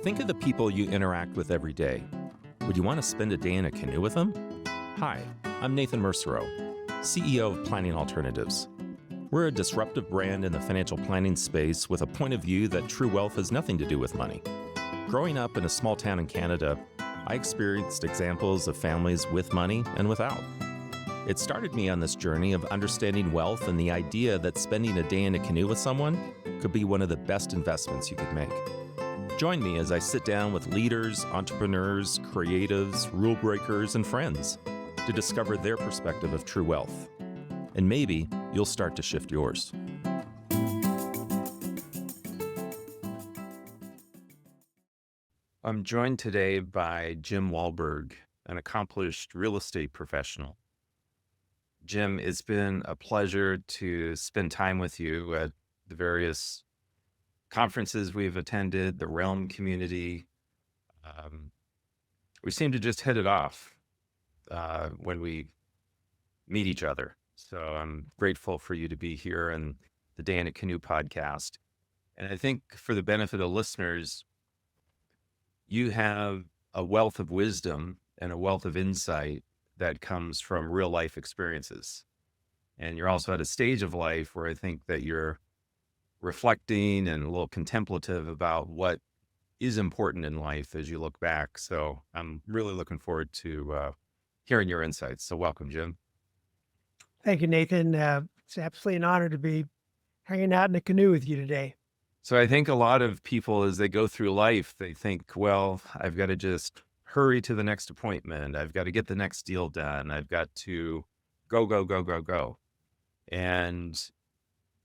Think of the people you interact with every day. Would you want to spend a day in a canoe with them? Hi, I'm Nathan Mercero, CEO of Planning Alternatives. We're a disruptive brand in the financial planning space with a point of view that true wealth has nothing to do with money. Growing up in a small town in Canada, I experienced examples of families with money and without. It started me on this journey of understanding wealth and the idea that spending a day in a canoe with someone could be one of the best investments you could make. Join me as I sit down with leaders, entrepreneurs, creatives, rule breakers, and friends to discover their perspective of true wealth. And maybe you'll start to shift yours. I'm joined today by Jim Walberg, an accomplished real estate professional. Jim, it's been a pleasure to spend time with you at the various conferences we've attended, the Realm community. We seem to just hit it off when we meet each other. So I'm grateful for you to be here and the Day in a Canoe podcast. And I think for the benefit of listeners, you have a wealth of wisdom and a wealth of insight that comes from real life experiences. And you're also at a stage of life where I think that you're reflecting and a little contemplative about what is important in life as you look back. So I'm really looking forward to hearing your insights. So welcome, Jim. Thank you, Nathan. It's absolutely an honor to be hanging out in a canoe with you today. So I think a lot of people, as they go through life, they think, well, I've got to just hurry to the next appointment. I've got to get the next deal done. I've got to go, go, go, go, go. And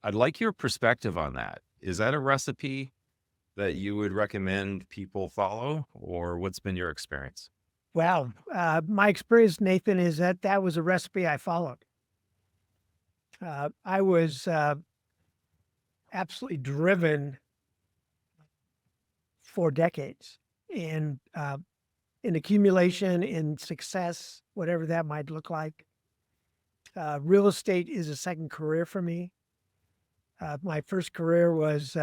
I'd like your perspective on that. Is that a recipe that you would recommend people follow, or what's been your experience? Well, my experience, Nathan, is that was a recipe I followed. I was absolutely driven for decades in accumulation, in success, whatever that might look like. Real estate is a second career for me. My first career was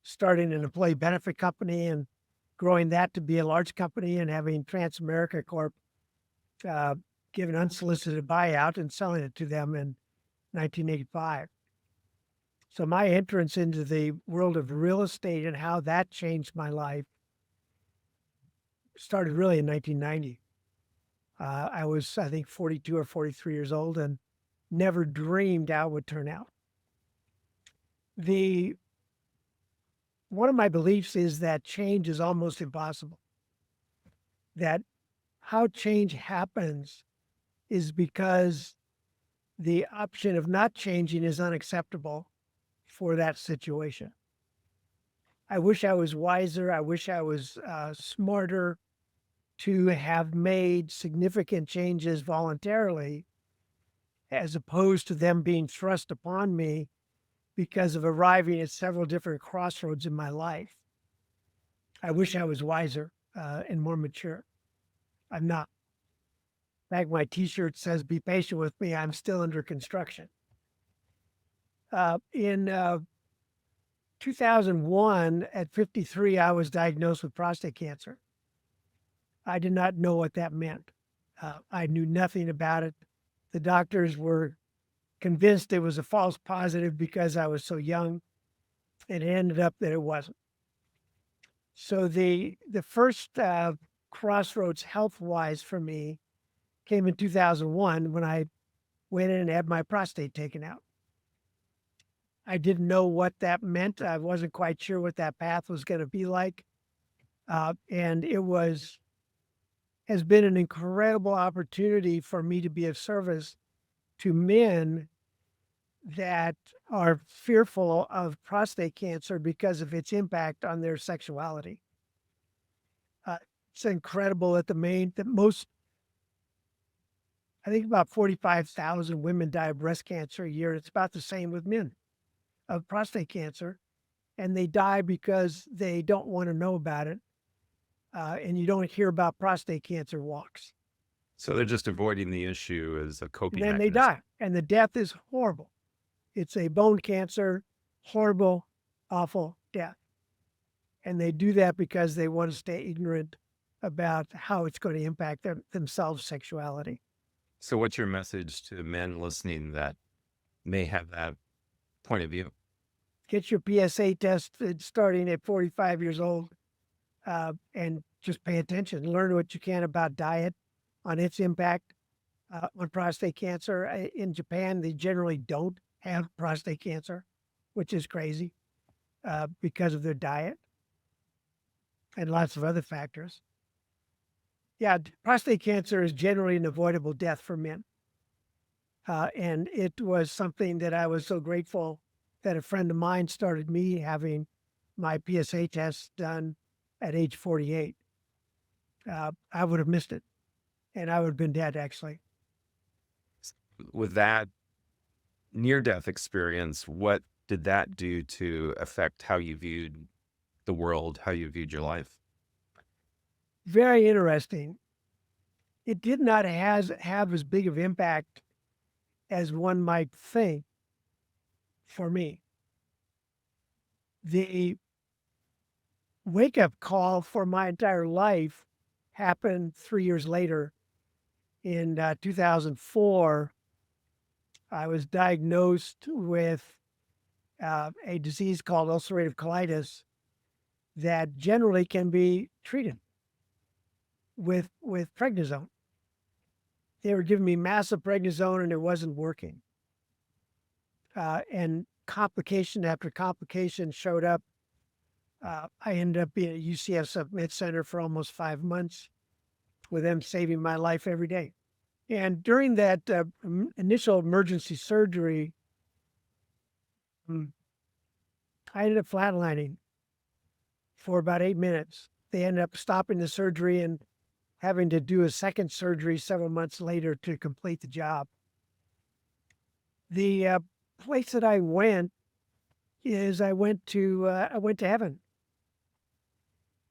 starting an employee benefit company and growing that to be a large company and having Transamerica Corp give an unsolicited buyout and selling it to them in 1985. So my entrance into the world of real estate and how that changed my life started really in 1990. I was, I think, 42 or 43 years old and never dreamed how it would turn out. One of my beliefs is that change is almost impossible. That how change happens is because the option of not changing is unacceptable for that situation. I wish I was wiser. I wish I was smarter to have made significant changes voluntarily as opposed to them being thrust upon me because of arriving at several different crossroads in my life. I wish I was wiser and more mature. I'm not. In fact, my t-shirt says, "Be patient with me, I'm still under construction." In 2001, at 53, I was diagnosed with prostate cancer. I did not know what that meant. I knew nothing about it. The doctors were convinced it was a false positive because I was so young, and it ended up that it wasn't. So the first crossroads health-wise for me came in 2001 when I went in and had my prostate taken out. I didn't know what that meant. I wasn't quite sure what that path was going to be like. And it has been an incredible opportunity for me to be of service to men that are fearful of prostate cancer because of its impact on their sexuality. It's incredible that I think about 45,000 women die of breast cancer a year. It's about the same with men of prostate cancer. And they die because they don't want to know about it. And you don't hear about prostate cancer walks. So they're just avoiding the issue as a coping And then mechanism. they die. And the death is horrible. It's a bone cancer, horrible, awful death. And they do that because they want to stay ignorant about how it's going to impact themselves' sexuality. So what's your message to men listening that may have that point of view? Get your PSA test starting at 45 years old, and just pay attention. Learn what you can about diet, on its impact on prostate cancer. In Japan, they generally don't have prostate cancer, which is crazy because of their diet and lots of other factors. Yeah, prostate cancer is generally an avoidable death for men. And it was something that I was so grateful that a friend of mine started me having my PSA test done at age 48. I would have missed it, and I would have been dead, actually. With that near-death experience, what did that do to affect how you viewed the world, how you viewed your life? Very interesting. It did not have as big of impact as one might think for me. The wake-up call for my entire life happened 3 years later. In 2004, I was diagnosed with a disease called ulcerative colitis that generally can be treated with prednisone. They were giving me massive prednisone and it wasn't working. And complication after complication showed up. I ended up being at UCF Submit Center for almost 5 months, with them saving my life every day. And during that initial emergency surgery, I ended up flatlining for about 8 minutes. They ended up stopping the surgery and having to do a second surgery several months later to complete the job. The place that I went is I went to heaven.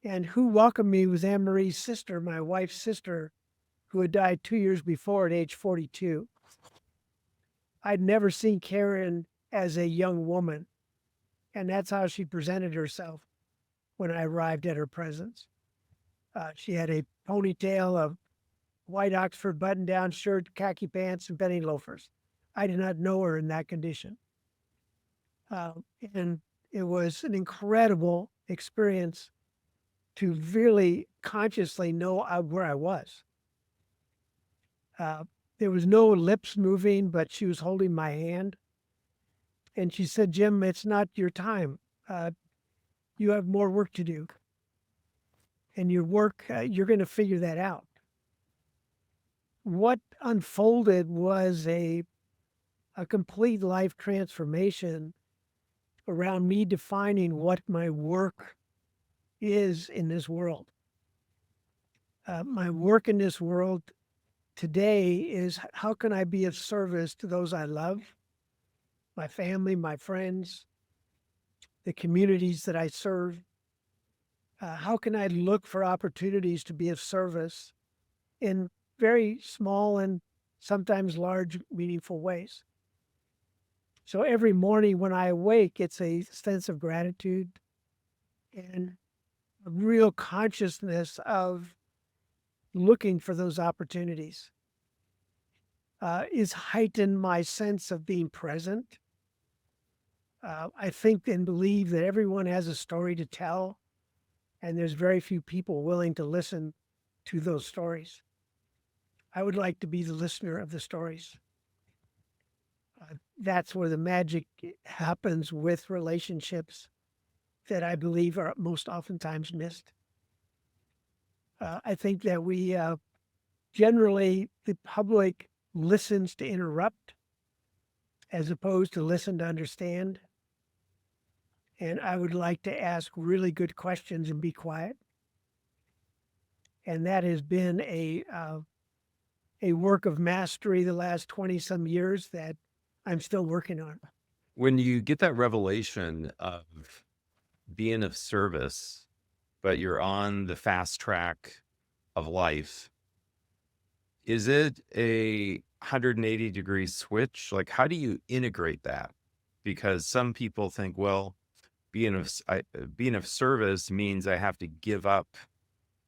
And who welcomed me was Anne Marie's sister, my wife's sister, who had died 2 years before at age 42. I'd never seen Karen as a young woman, and that's how she presented herself when I arrived at her presence. She had a ponytail, of white Oxford button-down shirt, khaki pants, and penny loafers. I did not know her in that condition. And it was an incredible experience to really consciously know where I was. There was no lips moving, but she was holding my hand. And she said, "Jim, it's not your time. You have more work to do. And your work, you're going to figure that out." What unfolded was a complete life transformation around me defining what my work is in this world. My work in this world today is, how can I be of service to those I love, my family, my friends, the communities that I serve? How can I look for opportunities to be of service in very small and sometimes large, meaningful ways? So every morning when I awake, it's a sense of gratitude and a real consciousness of looking for those opportunities. Is heightened my sense of being present. I think and believe that everyone has a story to tell, and there's very few people willing to listen to those stories. I would like to be the listener of the stories. That's where the magic happens with relationships that I believe are most oftentimes missed. I think that we generally, the public listens to interrupt as opposed to listen to understand. And I would like to ask really good questions and be quiet. And that has been a work of mastery the last 20-some years that I'm still working on. When you get that revelation of being of service, but you're on the fast track of life, is it a 180-degree switch? Like, how do you integrate that? Because some people think, well, being of service means I have to give up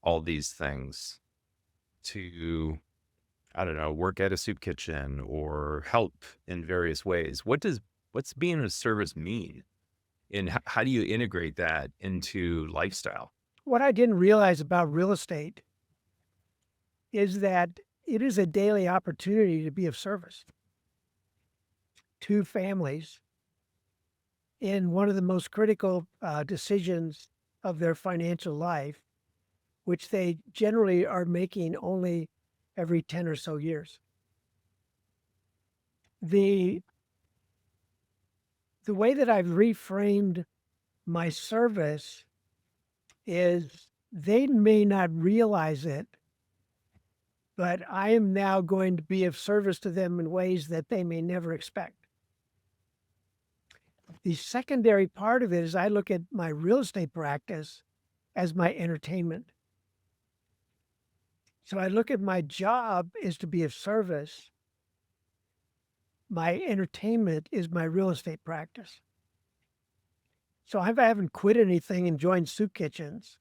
all these things to, I don't know, work at a soup kitchen or help in various ways. What's being of service mean? And how do you integrate that into lifestyle? What I didn't realize about real estate is that it is a daily opportunity to be of service to families in one of the most critical decisions of their financial life, which they generally are making only every 10 or so years. The way that I've reframed my service is they may not realize it, but I am now going to be of service to them in ways that they may never expect. The secondary part of it is I look at my real estate practice as my entertainment. So I look at my job is to be of service. My entertainment is my real estate practice. So I haven't quit anything and joined soup kitchens.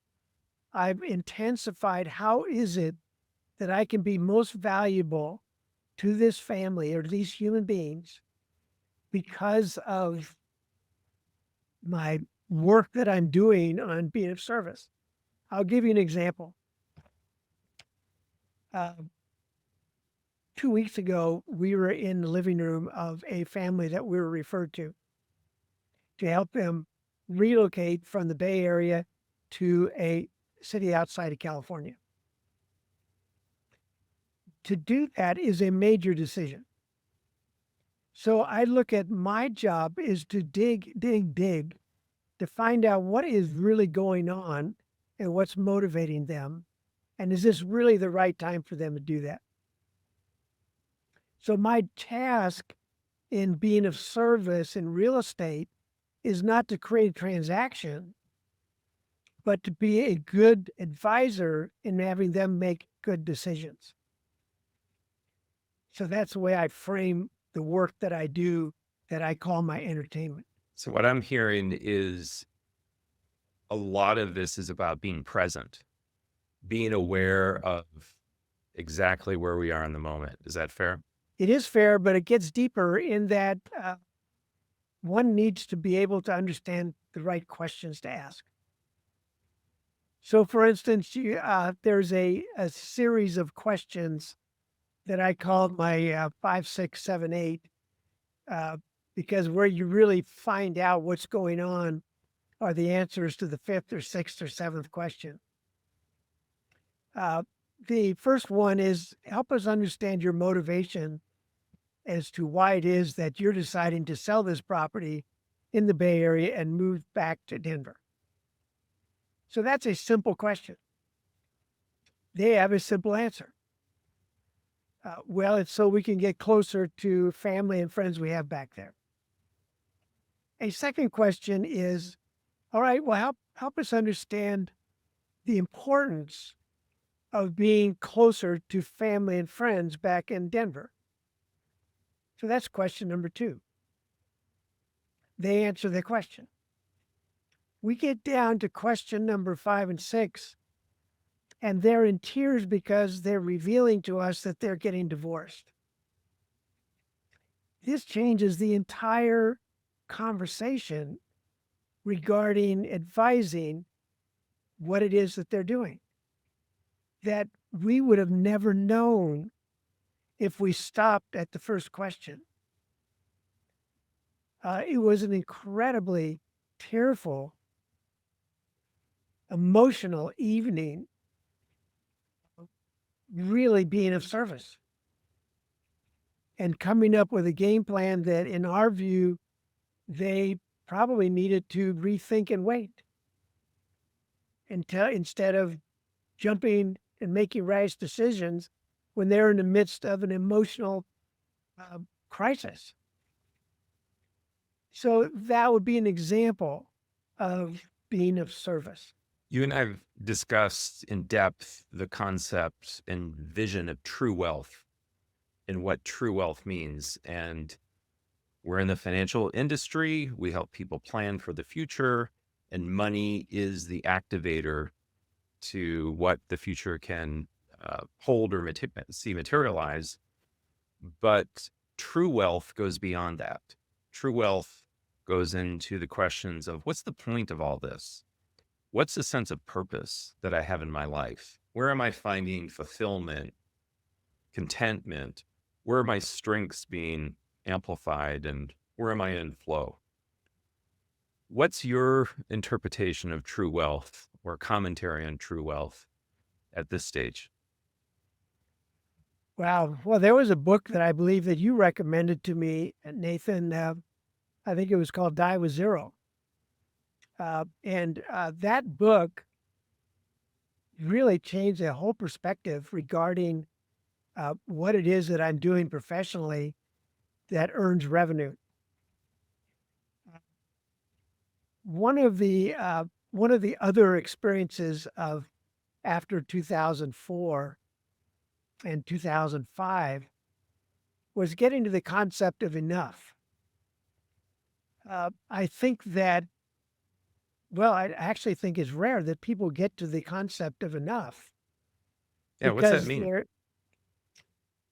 I've intensified how is it that I can be most valuable to this family or to these human beings because of my work that I'm doing on being of service. I'll give you an example. 2 weeks ago, we were in the living room of a family that we were referred to help them relocate from the Bay Area to a city outside of California. To do that is a major decision. So I look at my job is to dig to find out what is really going on and what's motivating them. And is this really the right time for them to do that? So my task in being of service in real estate is not to create a transaction, but to be a good advisor in having them make good decisions. So that's the way I frame the work that I do that I call my entertainment. So what I'm hearing is a lot of this is about being present, being aware of exactly where we are in the moment. Is that fair? It is fair, but it gets deeper in that one needs to be able to understand the right questions to ask. So, for instance, there's a series of questions that I called my 5, 6, 7, 8, because where you really find out what's going on are the answers to the 5th or 6th or 7th question. The first one is help us understand your motivation as to why it is that you're deciding to sell this property in the Bay Area and move back to Denver. So that's a simple question. They have a simple answer. Well, it's so we can get closer to family and friends we have back there. A second question is, all right, well, help us understand the importance of being closer to family and friends back in Denver. So that's question number 2. They answer the question. We get down to question number 5 and 6, and they're in tears because they're revealing to us that they're getting divorced. This changes the entire conversation regarding advising what it is that they're doing, that we would have never known if we stopped at the first question. It was an incredibly tearful, emotional evening, really being of service and coming up with a game plan that, in our view, they probably needed to rethink and wait instead of jumping and making rash decisions when they're in the midst of an emotional crisis. So that would be an example of being of service. You and I have discussed in depth the concept and vision of true wealth and what true wealth means. And We're in the financial industry. We help people plan for the future, and money is the activator to what the future can hold or see materialize. But true wealth goes beyond that. True wealth goes into the questions of what's the point of all this? What's the sense of purpose that I have in my life? Where am I finding fulfillment, contentment? Where are my strengths being amplified, and where am I in flow? What's your interpretation of true wealth or commentary on true wealth at this stage? Wow. Well, there was a book that I believe that you recommended to me, Nathan. I think it was called Die with Zero. And that book really changed the whole perspective regarding what it is that I'm doing professionally that earns revenue. One of the other experiences of after 2004 and 2005 was getting to the concept of enough. I think that, well, I actually think it's rare that people get to the concept of enough. Yeah, what's that Because mean? it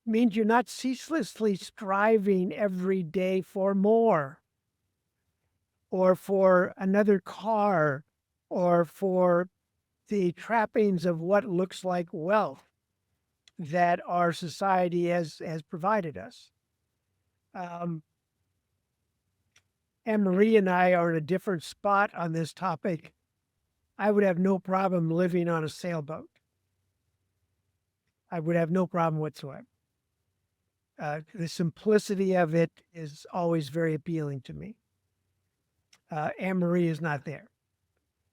means you're not ceaselessly striving every day for more, or for another car, or for the trappings of what looks like wealth that our society has provided us. Anne-Marie and I are in a different spot on this topic. I would have no problem living on a sailboat. I would have no problem whatsoever. The simplicity of it is always very appealing to me. Anne-Marie is not there,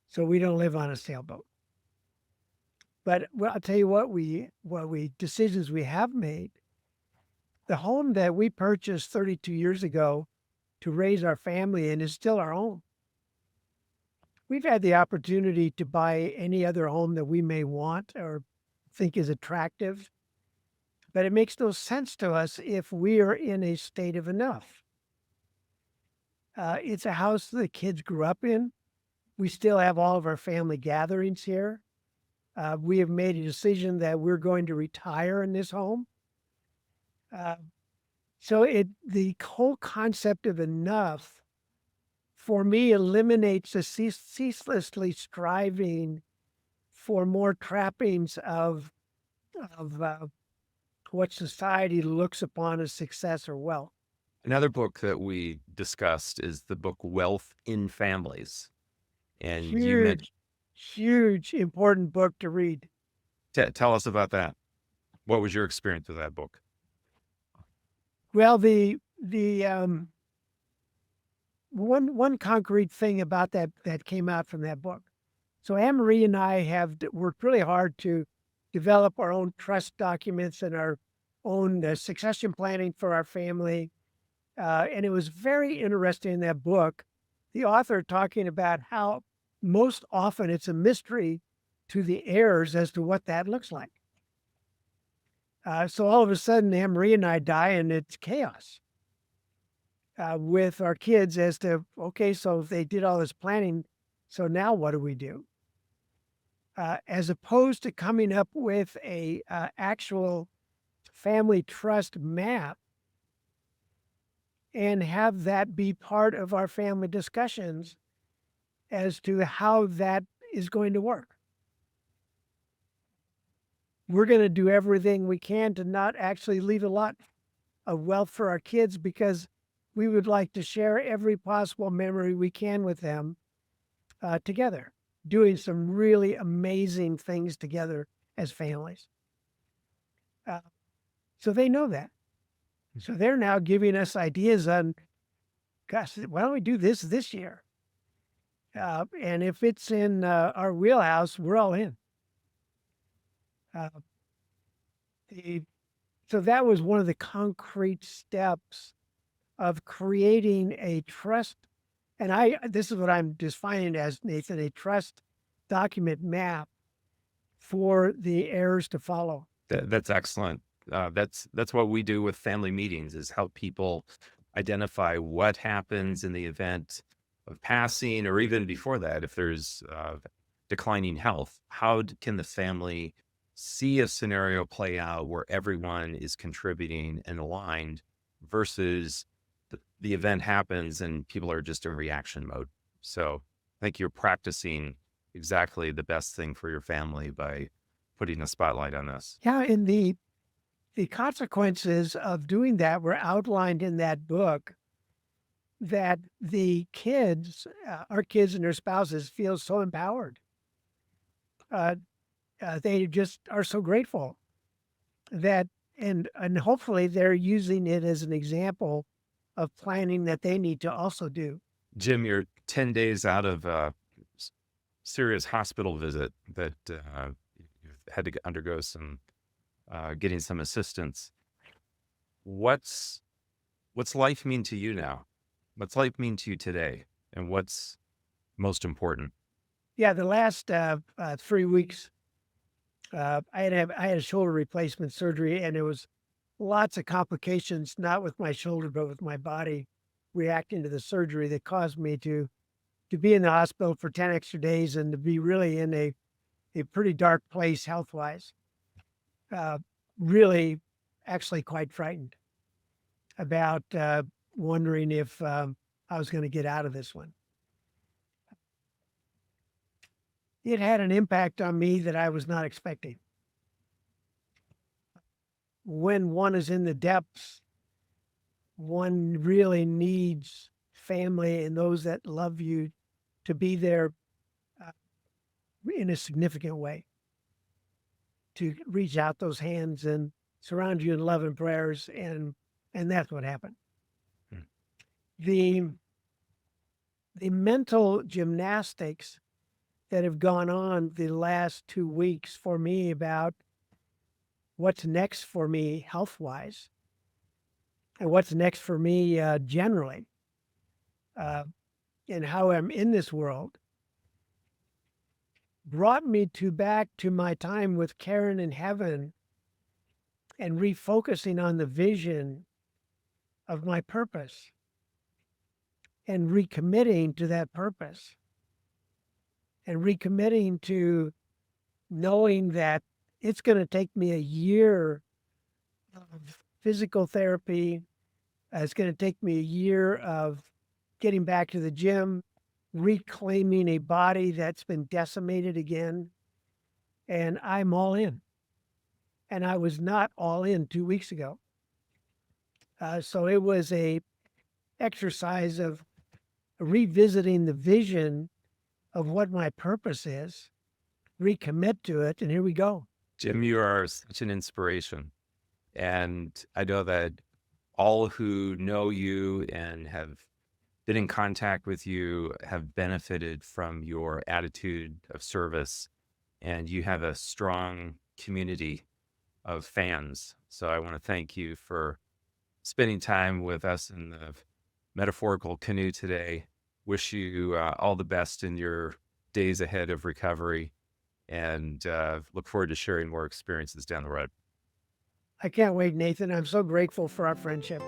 so we don't live on a sailboat. But well, I'll tell you what decisions we have made. The home that we purchased 32 years ago to raise our family in is still our home. We've had the opportunity to buy any other home that we may want or think is attractive, but it makes no sense to us if we are in a state of enough. It's a house the kids grew up in. We still have all of our family gatherings here. We have made a decision that we're going to retire in this home. So the whole concept of enough, for me, eliminates the ceaselessly striving for more trappings of what society looks upon as success or wealth. Another book that we discussed is the book Wealth in Families. And you mentioned, Huge, important book to read. tell us about that. What was your experience with that book? Well, the one concrete thing about that came out from that book. So Anne-Marie and I have worked really hard to develop our own trust documents and our own succession planning for our family. And it was very interesting in that book, the author talking about how most often it's a mystery to the heirs as to what that looks like. So all of a sudden, Anne-Marie and I die, and it's chaos with our kids as to, okay, so they did all this planning, so now what do we do? As opposed to coming up with a actual family trust map and have that be part of our family discussions as to how that is going to work. We're going to do everything we can to not actually leave a lot of wealth for our kids because we would like to share every possible memory we can with them together, doing some really amazing things together as families. So they know that. So they're now giving us ideas on, gosh, why don't we do this year? And if it's in our wheelhouse, we're all in. So that was one of the concrete steps of creating a trust. And this is what I'm defining as, Nathan, a trust document map for the heirs to follow. That's excellent. That's what we do with family meetings, is help people identify what happens in the event of passing, or even before that, if there's declining health. How can the family see a scenario play out where everyone is contributing and aligned versus the event happens and people are just in reaction mode? So I think you're practicing exactly the best thing for your family by putting a spotlight on this. Yeah, and the consequences of doing that were outlined in that book, that the kids, our kids and their spouses, feel so empowered. Uh, they just are so grateful that, and hopefully they're using it as an example of planning that they need to also do. Jim, you're 10 days out of a serious hospital visit that you've had to undergo some getting some assistance. What's life mean to you now? What's life mean to you today? And what's most important? Yeah, the last 3 weeks, I had a shoulder replacement surgery, and there was lots of complications, not with my shoulder, but with my body reacting to the surgery, that caused me to be in the hospital for 10 extra days and to be really in a pretty dark place health-wise. Really, actually quite frightened about wondering if I was going to get out of this one. It had an impact on me that I was not expecting. When one is in the depths, one really needs family and those that love you to be there in a significant way, to reach out those hands and surround you in love and prayers, and that's what happened. The mental gymnastics that have gone on the last 2 weeks for me about what's next for me health-wise and what's next for me generally, and how I'm in this world, brought me back to my time with Karen in heaven and refocusing on the vision of my purpose and recommitting to that purpose and recommitting to knowing that it's going to take me a year of physical therapy. It's going to take me a year of getting back to the gym, reclaiming a body that's been decimated again. And I'm all in. And I was not all in 2 weeks ago. So it was a exercise of revisiting the vision of what my purpose is, recommit to it, and here we go. Jim, you are such an inspiration. And I know that all who know you and have been in contact with you have benefited from your attitude of service, and you have a strong community of fans. So I want to thank you for spending time with us in the metaphorical canoe today. Wish you all the best in your days ahead of recovery, and look forward to sharing more experiences down the road. I can't wait, Nathan. I'm so grateful for our friendship.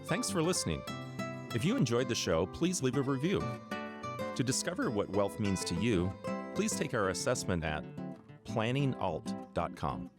Thanks for listening. If you enjoyed the show, please leave a review. To discover what wealth means to you, please take our assessment at planningalt.com.